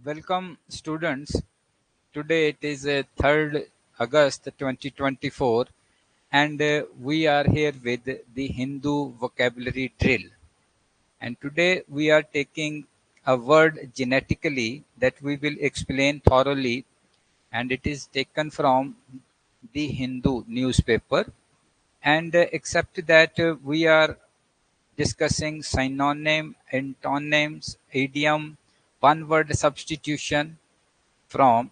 Welcome, students. Today it is 3rd August 2024, and we are here with the Hindu vocabulary drill. And today we are taking a word genetically that we will explain thoroughly, and it is taken from the Hindu newspaper. And except that we are discussing synonym, antonyms, idiom, one word substitution from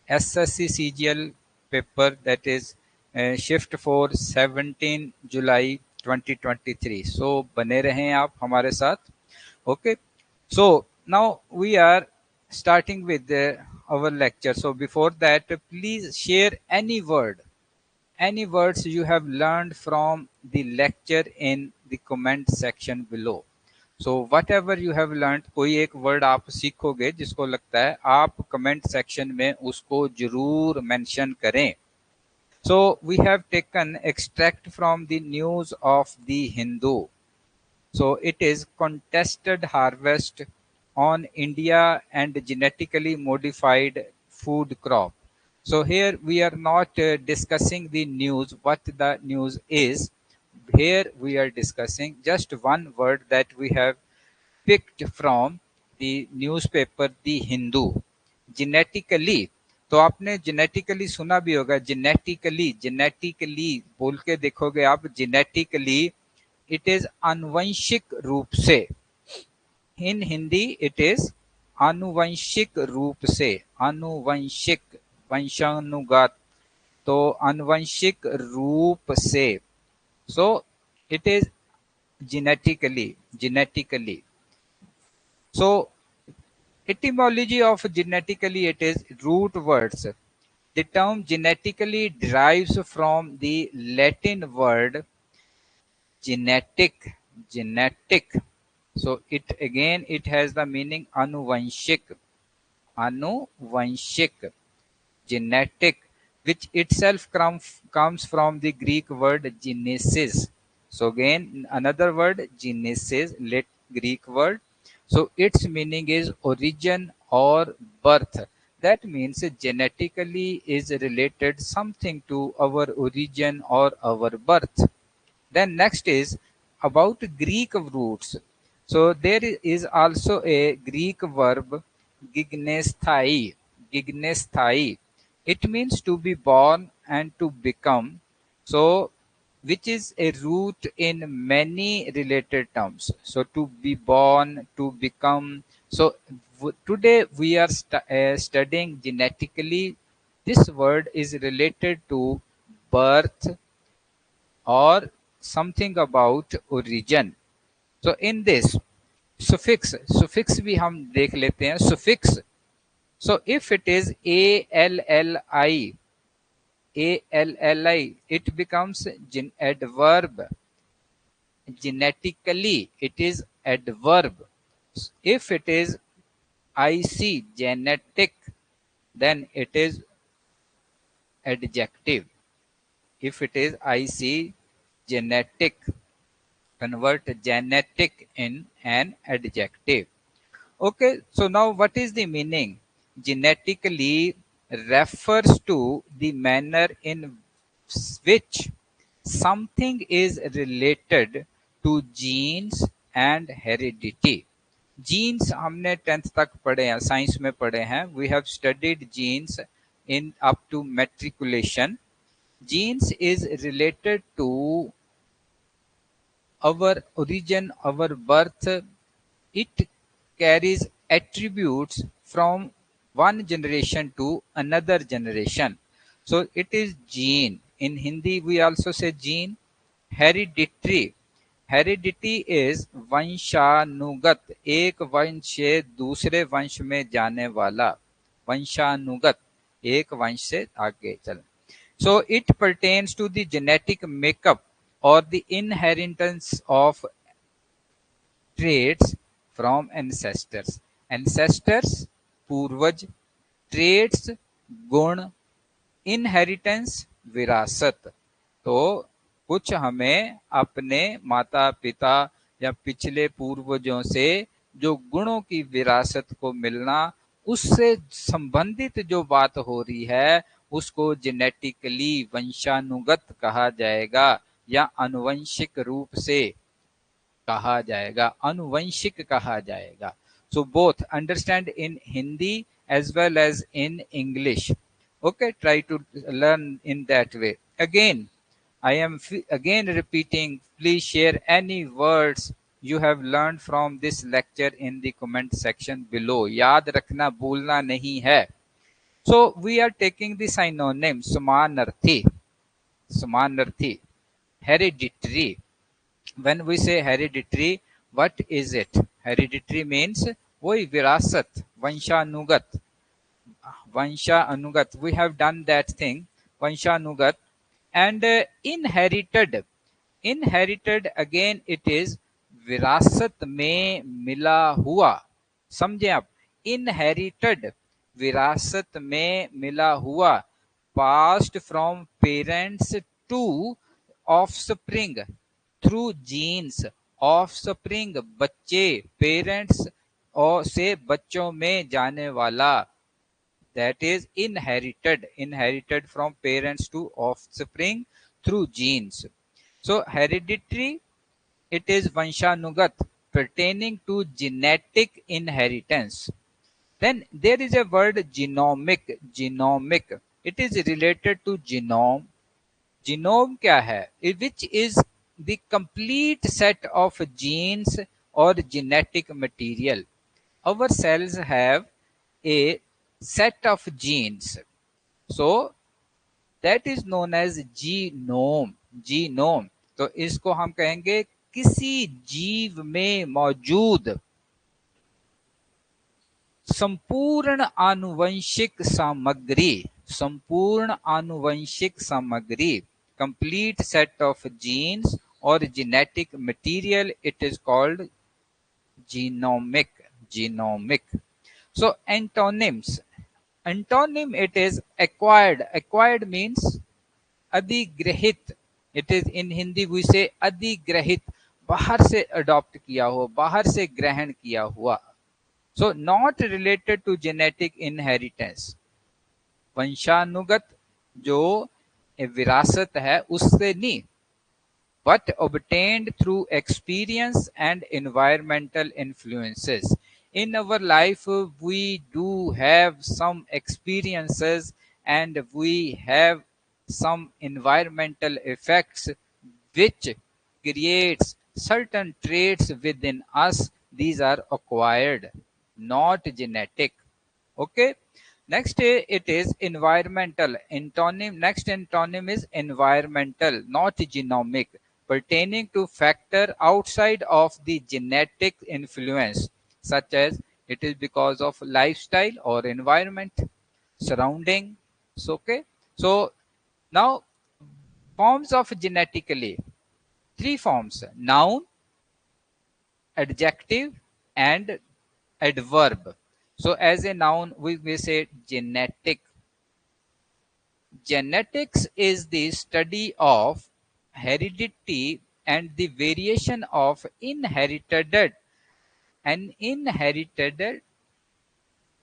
SSC CGL paper, that is shift for 17 July 2023. So बने रहें आप हमारे साथ. Okay. So now we are starting with our lecture. So before that, please share any words you have learned from the lecture in the comment section below. So whatever you have learned, कोई एक word आप सीखोगे जिसको लगता है आप comment section में उसको जरूर mention करें. So we have taken extract from the news of the Hindu. So it is contested harvest on India and genetically modified food crop. So here we are not discussing the news, what the news is. Here we are discussing just one word that we have picked from the newspaper The Hindu. Genetically, तो आपने genetically सुना भी होगा. Genetically बोल के देखोगे आप. Genetically it is आनुवंशिक रूप से. इन हिंदी इट इज आनुवंशिक रूप से. आनुवंशिक, वंशानुगत, तो आनुवंशिक रूप से. So it is genetically. So etymology of genetically, it is root words. The term genetically derives from the Latin word genetic. So it has the meaning anuvanshik, genetic, which itself comes from the Greek word genesis. So again another word genesis, Greek word. So its meaning is origin or birth. That means genetically is related something to our origin or our birth. Then next is about Greek roots. So there is also a Greek verb gignesthai. Gignesthai. It means to be born and to become. So which is a root in many related terms. So to be born, to become. So today we are studying genetically. This word is related to birth or something about origin. So in this suffix भी हम देख लेते हैं. Suffix. So if it is alli, it becomes adverb. Genetically it is adverb. If it is ic, genetic, then it is adjective. If it is ic, genetic, convert genetic in an adjective. Okay, so now what is the meaning? Genetically refers to the manner in which something is related to genes and heredity. Genes हमने 10th तक पढ़े हैं, science में पढ़े हैं. We have studied genes in up to matriculation. Genes is related to our origin, our birth. It carries attributes from one generation to another generation. So it is gene. In Hindi, we also say gene. Hereditary. Heredity is वंशानुगत. एक वंश से दूसरे वंश में जाने वाला. वंशानुगत, एक वंश से आगे चल. So it pertains to the genetic makeup or the inheritance of traits from ancestors. Ancestors, पूर्वज, traits, गुण, inheritance, विरासत. तो कुछ हमें अपने माता पिता या पिछले पूर्वजों से जो गुणों की विरासत को मिलना, उससे संबंधित जो बात हो रही है उसको जेनेटिकली वंशानुगत कहा जाएगा या आनुवंशिक रूप से कहा जाएगा, आनुवंशिक कहा जाएगा. So both understand in Hindi as well as in English. Okay, try to learn in that way. Again, I am again repeating, please share any words you have learned from this lecture in the comment section below. याद रखना भूलना नहीं है. So we are taking the synonym समानार्थी, समानार्थी, hereditary. When we say hereditary, what is it? Hereditary means वही विरासत, वंशानुगत, वंशानुगत. We have done that thing, वंशानुगत. And inherited, inherited again it is विरासत में मिला हुआ. समझे आप? inherited विरासत में मिला हुआ, passed from parents to offspring through genes. offspring बच्चे, parents और से बच्चों में जाने वाला, that is inherited, inherited from parents to offspring through genes. So hereditary, it is vanshanugat, pertaining to genetic inheritance. Then there is a word genomic, genomic, it is related to genome. Genome क्या है? Which is the complete set of genes or genetic material. Our cells have a set of genes. So that is known as genome. Genome. तो इसको हम कहेंगे किसी जीव में मौजूद संपूर्ण आनुवंशिक सामग्री, संपूर्ण आनुवंशिक सामग्री, complete set of genes or genetic material, it is called genomic, genomic. So antonyms, antonym it is acquired, acquired means अधिग्रहित, it is in Hindi we say अधिग्रहित, बाहर से अडॉप्ट किया हुआ, बाहर से ग्रहण किया हुआ. So not related to genetic inheritance. वंशानुगत जो विरासत है उससे नहीं, but obtained through experience and environmental influences. In our life, we do have some experiences and we have some environmental effects which creates certain traits within us. These are acquired, not genetic. Okay. Next, it is environmental. Antonym, next antonym is environmental, not genomic, pertaining to factor outside of the genetic influence, such as it is because of lifestyle or environment, surrounding. So, okay. So now forms of genetically, three forms: noun, adjective, and adverb. So as a noun, we may say genetic. Genetics is the study of heredity and the variation of inherited and inherited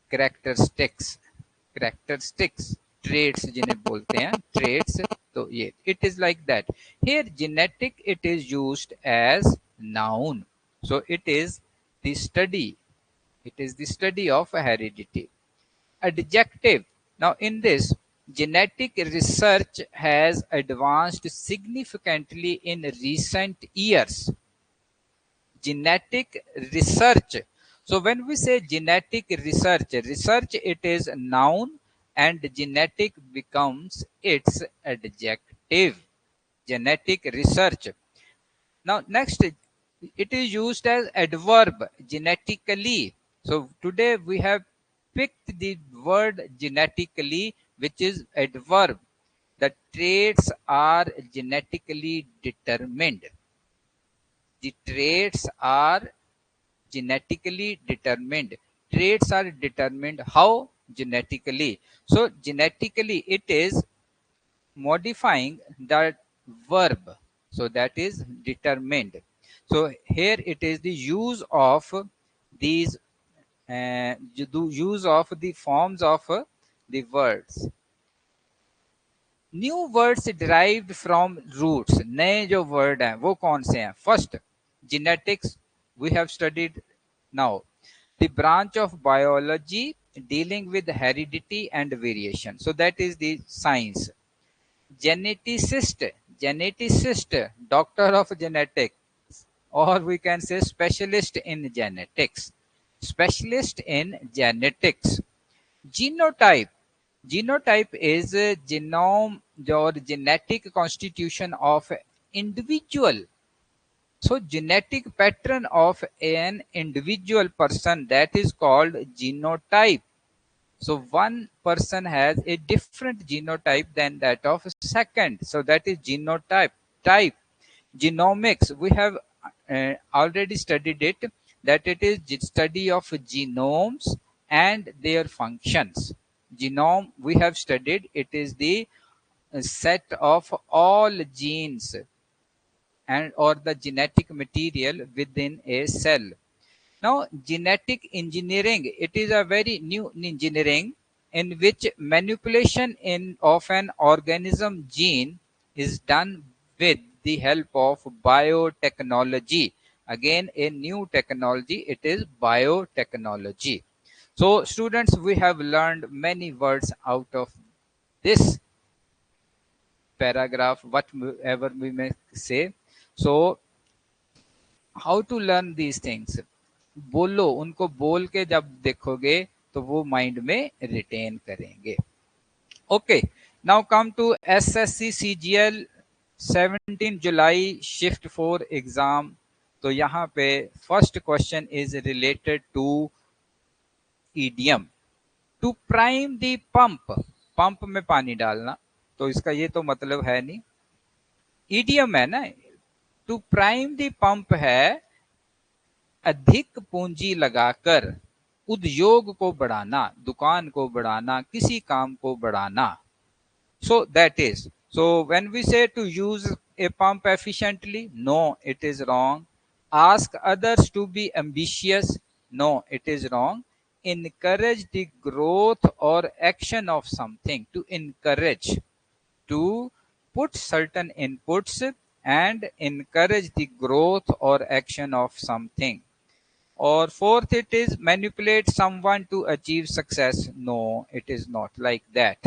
characteristics, characteristics, traits जिन्हें बोलते हैं traits. तो ये it is like that. Here genetic it is used as noun. So it is the study. It is the study of heredity. Adjective. Now in this, genetic research has advanced significantly in recent years. Genetic research. So when we say genetic research, research it is noun and genetic becomes its adjective. Genetic research. Now next, it is used as adverb genetically. So today we have picked the word genetically, which is adverb. The traits are genetically determined. The traits are genetically determined. Traits are determined how? Genetically. So genetically it is modifying the verb. So that is determined. So here it is the use of these use of the forms of the words. New words derived from roots, नए जो word हैं वो कौन से हैं? First, genetics, we have studied now the branch of biology dealing with heredity and variation, so that is the science. Geneticist, doctor of genetics, or we can say specialist in genetics, specialist in genetics. Genotype, genotype is a genome or genetic constitution of individual. So genetic pattern of an individual person, that is called genotype. So one person has a different genotype than that of second. So that is genotype. Type. Genomics, we have already studied it, that it is study of genomes and their functions. Genome, we have studied, it is the set of all genes and or the genetic material within a cell. Now, genetic engineering, it is a very new engineering in which manipulation of an organism gene is done with the help of biotechnology. Again, a new technology, it is biotechnology. So, students, we have learned many words out of this paragraph, whatever we may say. So, how to learn these things? बोलो, उनको बोल के जब देखोगे तो वो mind में retain करेंगे. Okay, now come to SSC CGL 17 July shift 4 exam. तो यहाँ पे first question is related to idiom. To prime the pump, pump में पानी डालना, तो इसका ये तो मतलब है नहीं, ईडियम है ना. टू प्राइम दी पंप है अधिक पूंजी लगाकर उद्योग को बढ़ाना, दुकान को बढ़ाना, किसी काम को बढ़ाना. So that is, so when we say to use a pump efficiently, no it is wrong. Ask others to be ambitious, no it is wrong. encourage the growth or action of something, to encourage, to put certain inputs and encourage the growth or action of something. Or fourth, it is manipulate someone to achieve success. No, it is not like that.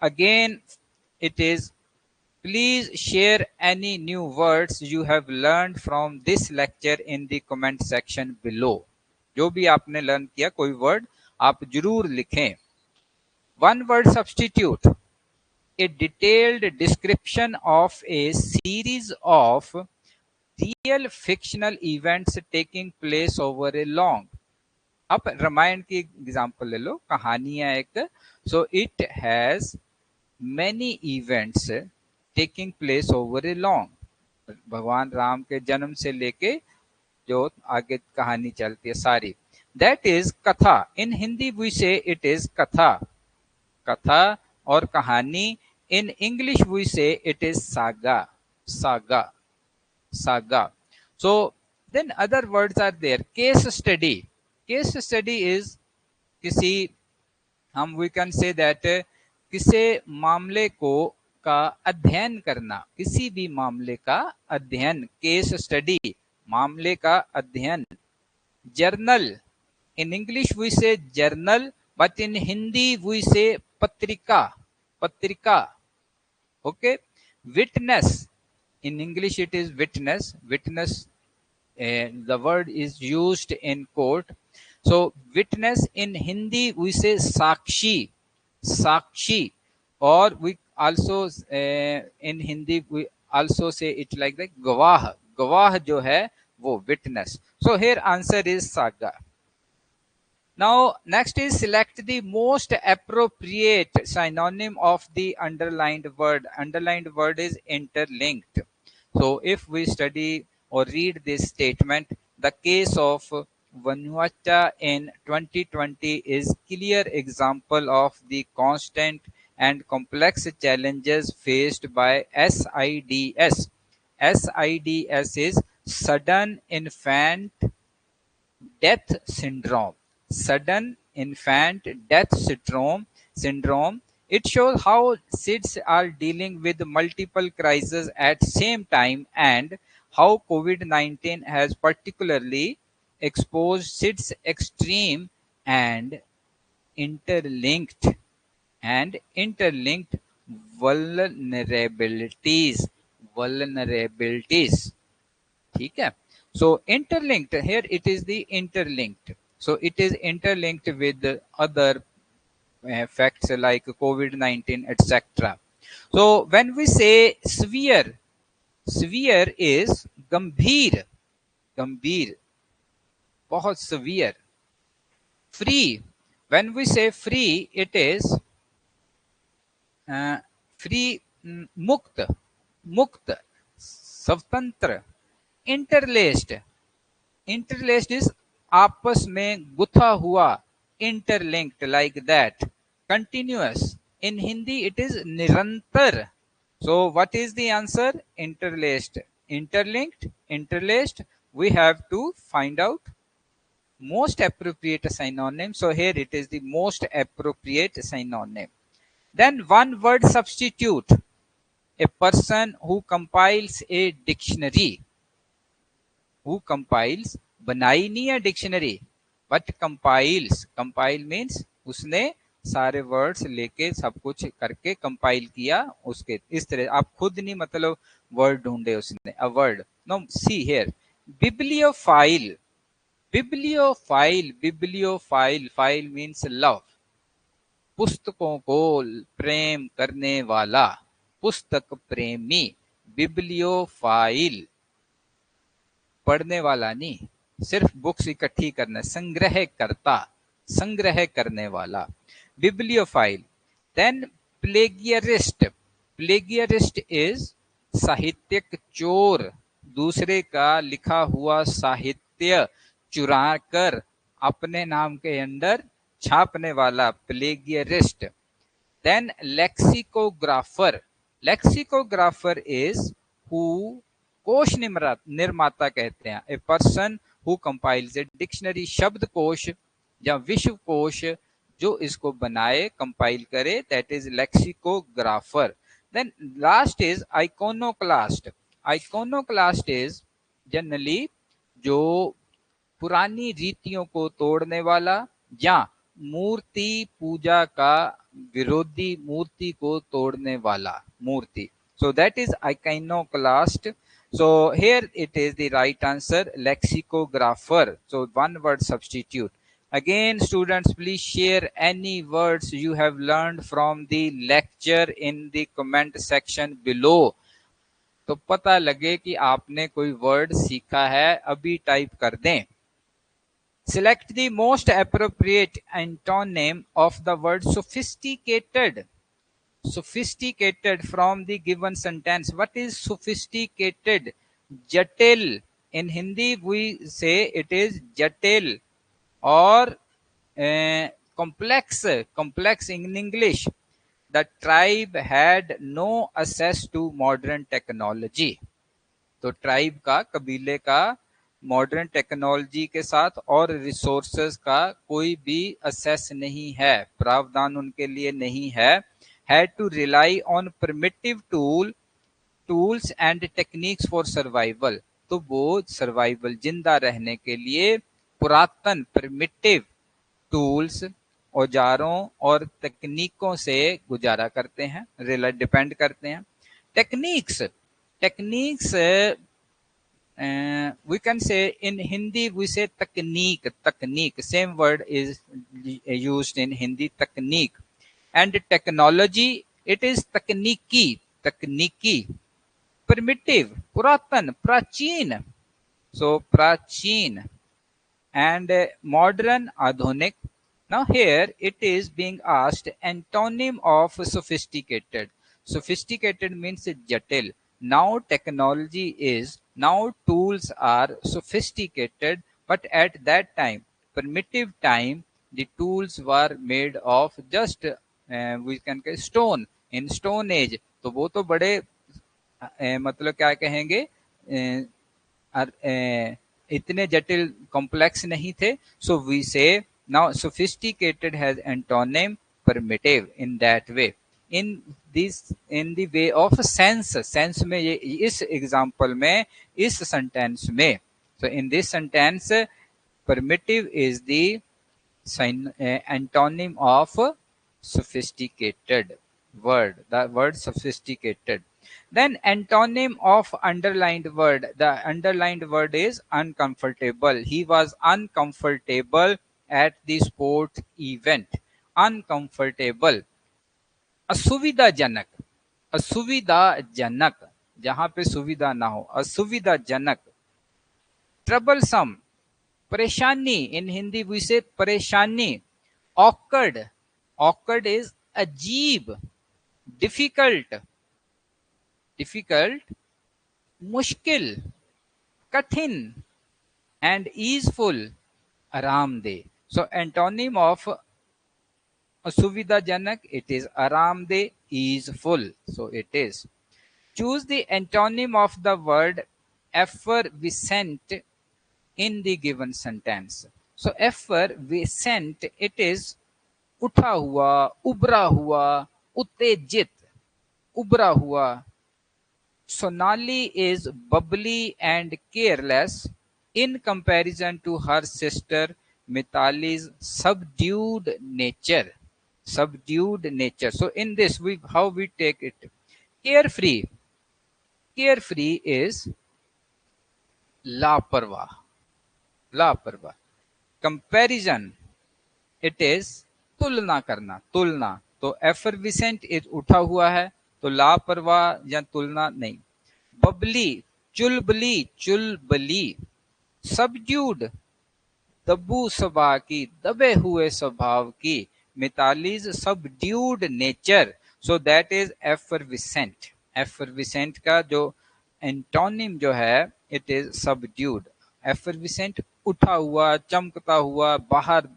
Again, it is please share any new words you have learned from this lecture in the comment section below. जो भी आपने learn किया कोई word आप जरूर लिखें. One word substitute, a detailed description of a series of real fictional events taking place over a long. आप रामायण की एग्जांपल ले लो, कहानियां एक. So it has many events taking place over a long. भगवान राम के जन्म से लेके जो आगे कहानी चलती है सारी, दैट इज कथा. इन हिंदी वी से इट इज कथा, कथा और कहानी. इन इंग्लिश वी से it is saga, saga, saga. So then other words are there. Case study. Case study is किसी, हम we can say that किसी मामले को का अध्ययन करना, किसी भी मामले का अध्ययन, केस स्टडी, मामले का अध्ययन. Journal, in English we say journal, but in Hindi we say patrika, patrika. Okay. Witness, in English it is witness, witness, the word is used in court. So witness, in Hindi we say sakshi, sakshi, or we also in Hindi we also say it like that, gawah, gawah जो है वो witness. So here answer is saga. Now next is select the most appropriate synonym of the underlined word. Underlined word is interlinked. So if we study or read this statement, the case of Vanuatu in 2020 is clear example of the constant and complex challenges faced by SIDS. SIDS is sudden infant death syndrome. sudden infant death syndrome. It shows how SIDS are dealing with multiple crises at same time, and how COVID-19 has particularly exposed SIDS extreme and interlinked interlinked vulnerabilities. ठीक है. So interlinked, here it is the interlinked, so it is interlinked with other facts like COVID-19 etc. So when we say severe, severe is गंभीर, गंभीर, बहुत severe. Free, when we say free, it is free, मुक्त, मुक्त, स्वतंत्र. Interlaced, interlaced is आपस में गुथा हुआ, interlinked like that. Continuous, in Hindi it is निरंतर. So what is the answer? Interlaced, interlinked, interlaced. We have to find out most appropriate synonym. So here it is the most appropriate synonym. Then one word substitute, a person who compiles a dictionary, who compiles, बनाई नहीं है dictionary, but compiles. Compile means उसने सारे words लेके सब कुछ करके compile किया उसके. इस तरह आप खुद नहीं मतलब वर्ड ढूंढे उसने. A word, no, see here, bibliophile, bibliophile, bibliophile, phile means love, पुस्तकों को प्रेम करने वाला, पुस्तक प्रेमी. बिब्लियोफाइल, पढ़ने वाला नहीं, सिर्फ बुक्स इकट्ठी करना, संग्रह करता, संग्रह करने वाला, बिब्लियोफाइल. देन प्लेगियरिस्ट, प्लेगियरिस्ट इज साहित्यिक चोर, दूसरे का लिखा हुआ साहित्य चुरा कर अपने नाम के अंदर छापने वाला, plagiarist. Then lexicographer, lexicographer is who, कोश निर्माता कहते हैं, a person who compiles a dictionary, शब्दकोश या विश्वकोश जो इसको बनाए, कंपाइल करे, that is lexicographer. Then last is iconoclast. Iconoclast is generally जो पुरानी रीतियों को तोड़ने वाला या मूर्ति पूजा का विरोधी, मूर्ति को तोड़ने वाला, मूर्ति. So that is iconoclast. So here it is the right answer, lexicographer. So one word substitute. Again, students, please share any words you have learned from the lecture in the comment section below. तो पता लगे कि आपने कोई word सीखा है, अभी type कर दें. Select the most appropriate antonym of the word sophisticated. Sophisticated from the given sentence. What is sophisticated? Jatil. In Hindi we say it is jatil, or complex. Complex in English. The tribe had no access to modern technology. तो tribe का, कबीले का modern technology के साथ और resources का कोई भी असेस नहीं है, प्रावधान उनके लिए नहीं है. Had to rely on primitive tools and techniques for survival. तो वो सर्वाइवल, जिंदा रहने के लिए पुरातन प्रिमिटिव टूल्स, औजारों और तकनीकों से गुजारा करते हैं, डिपेंड करते हैं. Techniques, techniques we can say in Hindi we say technique, technique, same word is used in Hindi, technique. And technology, it is techniकी, techniकी. Primitive, पुरातन, प्राचीन, so प्राचीन. And modern, आधुनिक. Now here it is being asked antonym of sophisticated. Sophisticated means jatil. Now technology is, now tools are sophisticated, but at that time, primitive time, the tools were made of just we can say stone, in stone age. तो वो तो बड़े मतलब क्या कहेंगे, इतने जटिल complex नहीं थे. सो वी से Now, sophisticated has antonym primitive in that way. In this, in the way of sense, sense में ये इस example में, इस sentence में, so in this sentence, primitive is the antonym of sophisticated word, the word sophisticated. Then antonym of underlined word, the underlined word is uncomfortable. He was uncomfortable at the sport event. Uncomfortable. असुविधाजनक, असुविधाजनक, जहां पे सुविधा ना हो, असुविधाजनक. Troublesome, परेशानी, इन Hindi we से परेशानी. ऑकर्ड, ऑकर्ड इज अजीब. डिफिकल्ट, डिफिकल्ट मुश्किल, कठिन. एंड ईजफुल, आरामदेह. सो एंटोनिम ऑफ असुविधाजनक, it is आरामदेह, easeful. So it is. Choose the antonym of the word effervescent in the given sentence. So effervescent, it is उठा हुआ, उभरा हुआ, उत्तेजित, उभरा हुआ. Sonali is bubbly and careless in comparison to her sister Mitali's subdued nature. Subdued nature. So in this, we how we take it? Carefree. Carefree is लापरवाह, लापरवाह. Comparison, it is तुलना करना, तुलना. तो effervescent is उठा हुआ है, तो लापरवाह या तुलना नहीं. बबली, चुलबली, चुलबली. सबड्यूड, दबू स्वभाव की, दबे हुए स्वभाव की. Mitali's subdued nature. So that is effervescent. Effervescent का जो एंटोनिम जो है, इट इज सबड्यूड. एफरविसेंट उठा हुआ, चमकता हुआ, बाहर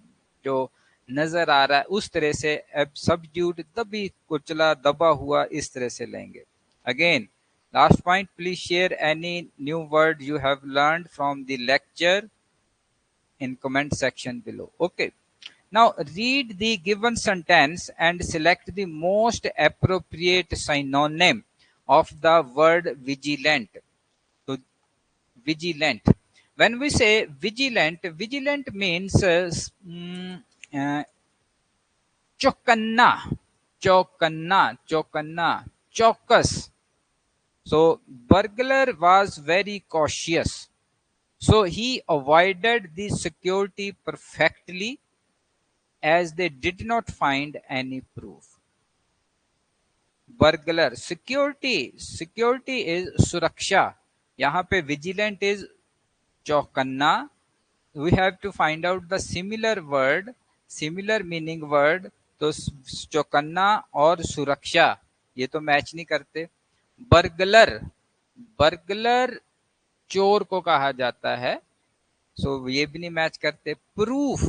जो नजर आ रहा है उस तरह से. सबड्यूड दबी कुचला, दबा हुआ, इस तरह से लेंगे. Again last point, please share any new word you have learned from the lecture in comment section below. Okay, now read the given sentence and select the most appropriate synonym of the word vigilant. So vigilant, when we say vigilant, vigilant means चौकन्ना, चौकन्ना, चौकन्ना, चौकस. So burglar was very cautious. So he avoided the security perfectly as they did not find any proof. Burglar, security, security is suraksha. यहाँ पे vigilant is चौकन्ना. We have to find out the similar word, similar meaning word. तो चौकन्ना और सुरक्षा ये तो match नहीं करते. बर्गलर, बर्गलर चोर को कहा जाता है, सो ये भी नहीं मैच करते. प्रूफ,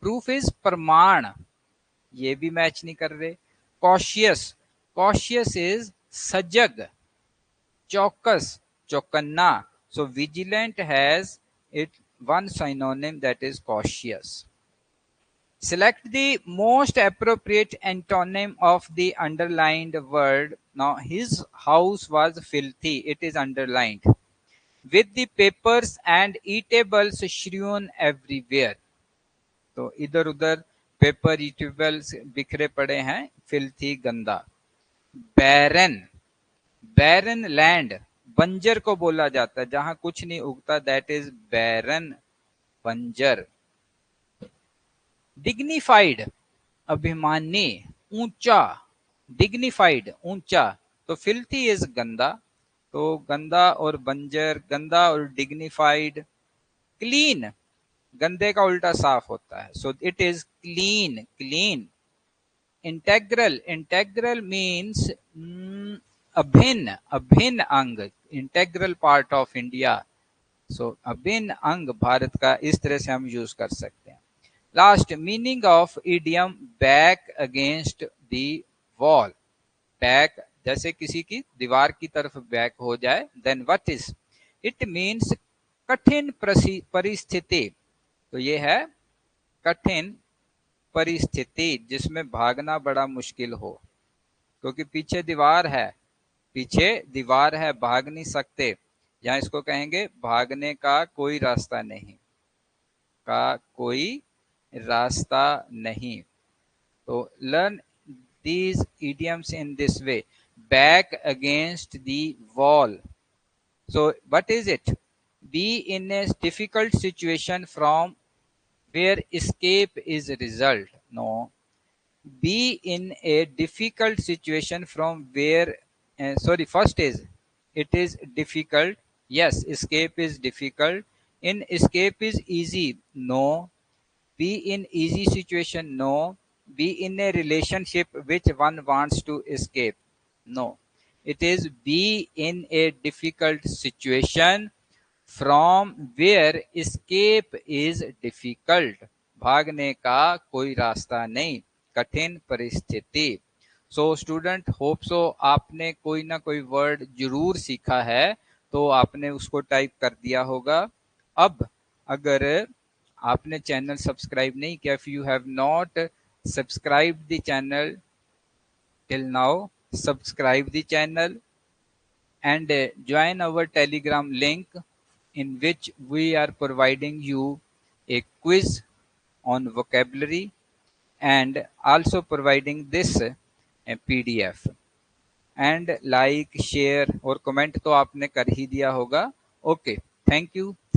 प्रूफ इज प्रमाण, ये भी मैच नहीं कर रहे. कॉशियस, कॉशियस इज सजग. चौकस, चौकन्ना. So vigilant has it one synonym, that is cautious. Select the most appropriate antonym of the underlined word. Now his house was filthy, it is underlined. With the papers and eatables strewn everywhere. तो इधर उधर paper eatables बिखरे पड़े हैं. Filthy, गंदा. बैरन, barren land, बंजर को बोला जाता है जहां कुछ नहीं उगता, दैट इज बैरन, बंजर. डिग्निफाइड, अभिमानी, ऊंचा. डिग्निफाइड, ऊंचा. तो फिल्थी इज गंदा, तो गंदा और बंजर, गंदा और डिग्निफाइड. क्लीन, गंदे का उल्टा साफ होता है, so it is clean, clean. Integral, integral means अभिन्न, अभिन्न अंग. इंटेग्रल पार्ट ऑफ इंडिया, सो अभिन्न अंग भारत का, इस तरह से हम यूज कर सकते हैं. Last, meaning of idiom back against the wall. Back, जैसे किसी की दीवार की तरफ बैक हो जाए, then what is it? Means कठिन परिस्थिति. तो ये है कठिन परिस्थिति जिसमें भागना बड़ा मुश्किल हो, क्योंकि पीछे दीवार है, भाग नहीं सकते। यहाँ इसको कहेंगे भागने का कोई रास्ता नहीं, का कोई रास्ता नहीं। तो learn these idioms in this way: back against the wall. So what is it? Be in a difficult situation from where escape is a result. No, be in a difficult situation from where sorry, first is it is difficult. Yes, escape is difficult. In escape is easy. No. Be in easy situation. No. Be in a relationship which one wants to escape. No. It is be in a difficult situation from where escape is difficult. भागने का कोई रास्ता नहीं, कठिन परिस्थिति। So student, hope so आपने कोई ना कोई वर्ड जरूर सीखा है, तो आपने उसको टाइप कर दिया होगा। अब अगर आपने चैनल सब्सक्राइब नहीं किया, if you have not subscribe the channel till now, subscribe the channel and join our telegram link, in which we are providing you a quiz on vocabulary and also providing this PDF। And like share और comment तो आपने कर ही दिया होगा। Okay, thank you.